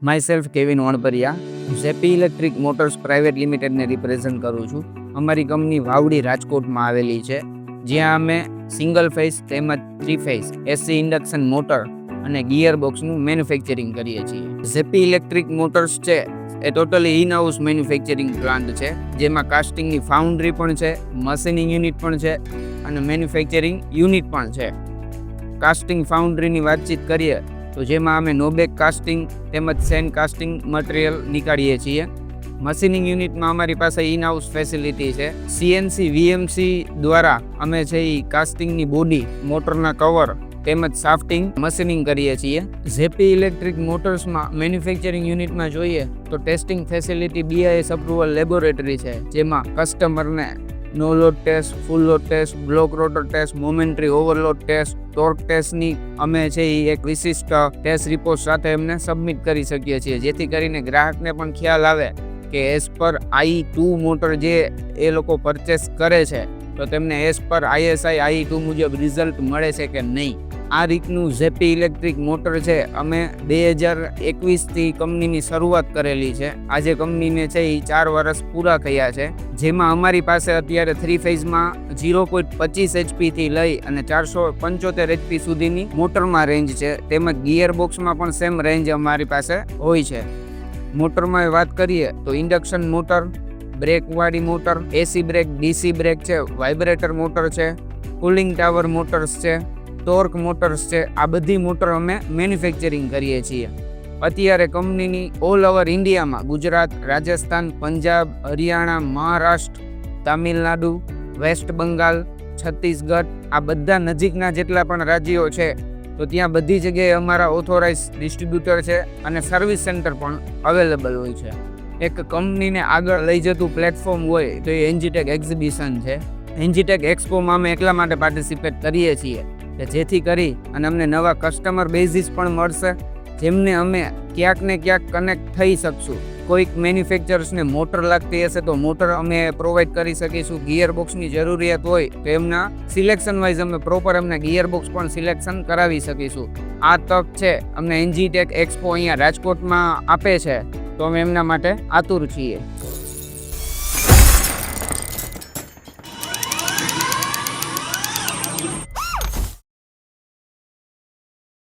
My self Kevin Vanpariya. હું ઝેપી electric motors private લિમિટેડને રિપ્રેઝન્ટ કરું છું. અમારી કંપની વાવડી રાજકોટમાં આવેલી છે, જ્યાં અમે સિંગલ ફેઝ તેમજ 3 ફેઝ એસી ઇન્ડક્શન મોટર અને ગિયર બોક્સનું મેન્યુફેક્ચરિંગ કરીએ છીએ. ઝેપી ઇલેક્ટ્રિક મોટર્સ છે એ totally in house manufacturing plant છે, જેમાં કાસ્ટિંગની ફાઉન્ડ્રી પણ છે, મશીનિંગ યુનિટ પણ છે અને મેન્યુફેક્ચરિંગ યુનિટ પણ છે. કાસ્ટિંગ ફાઉન્ડ્રીની વાતચીત કરીએ તો જેમાં અમે નોબેક કાસ્ટિંગ તેમજ સેન કાસ્ટિંગ મટીરિયલ નીકાળીએ છીએ. મશીનિંગ યુનિટમાં અમારી પાસે ઇન હાઉસ ફેસિલિટી છે. સીએનસી વીએમસી દ્વારા અમે છે એ કાસ્ટિંગની બોડી, મોટરના કવર તેમજ સાફ્ટિંગ મશીનિંગ કરીએ છીએ. ઝેપી ઇલેક્ટ્રિક મોટર્સમાં મેન્યુફેક્ચરિંગ યુનિટમાં જોઈએ તો testing facility BIS approval laboratory છે, જેમાં કસ્ટમરને no load test, full load test, block rotor test, momentary overload test, torque ટેસ્ટની અમે છે એ એક વિશિષ્ટ ટેસ્ટ રિપોર્ટ સાથે એમને સબમિટ કરી શકીએ છીએ, જેથી કરીને ગ્રાહકને પણ ખ્યાલ આવે કે એઝ પર IE2 મોટર જે એ લોકો પરચેસ કરે છે તો તેમને એઝ પર ISI IE2 મુજબ રિઝલ્ટ મળે છે કે નહીં. આ રીતનું ઝેપી ઇલેક્ટ્રિક મોટર છે અમે 2021થી કંપનીની શરૂઆત કરેલી છે. આજે કંપનીને છે એ 4 વર્ષ પૂરા થયા છે, જેમાં અમારી પાસે અત્યારે 3 ફેઝમાં 0.25 HP થી લઈ અને 475 HP સુધીની મોટરમાં રેન્જ છે, તેમજ ગિયર બોક્સમાં પણ સેમ રેન્જ અમારી પાસે હોય છે. મોટરમાં વાત કરીએ તો ઇન્ડક્શન મોટર, બ્રેકવાળી motor, AC brake, DC brake છે, વાઇબ્રેટર મોટર છે, કુલિંગ ટાવર મોટર્સ છે, ટોર્ક મોટર્સ છે. આ બધી મોટર અમે મેન્યુફેક્ચરિંગ કરીએ છીએ. અત્યારે કંપનીની ઓલ ઓવર ઇન્ડિયામાં ગુજરાત, રાજસ્થાન, પંજાબ, હરિયાણા, મહારાષ્ટ્ર, તામિલનાડુ, વેસ્ટ બંગાળ, છત્તીસગઢ, આ બધા નજીકના જેટલા પણ રાજ્યો છે તો ત્યાં બધી જગ્યાએ અમારા ઓથોરાઇઝ ડિસ્ટ્રીબ્યુટર છે અને સર્વિસ સેન્ટર પણ અવેલેબલ હોય છે. એક કંપનીને આગળ લઈ જતું પ્લેટફોર્મ હોય તો એ એન્જીટેક એક્ઝિબિશન છે. એન્જીટેક એક્સપોમાં અમે એટલા માટે પાર્ટિસિપેટ કરીએ છીએ કે જેથી કરી અને અમને નવા કસ્ટમર બેઝિસ પણ મળશે, જેમને અમે ક્યાંક ને ક્યાંક કનેક્ટ થઈ શકશું. કોઈક મેન્યુફેક્ચરર્સને મોટર લાગતી હશે તો મોટર અમે પ્રોવાઈડ કરી શકીશું. ગિયર બોક્સની જરૂરિયાત હોય તો એમના સિલેક્શન વાઇઝ અમે પ્રોપર એમને ગિયર બોક્સ પણ સિલેક્શન કરાવી શકીશું. આ તક છે અમને એન્જીટેક એક્સપો અહીંયા રાજકોટમાં આપે છે તો અમે એમના માટે આતુર છીએ.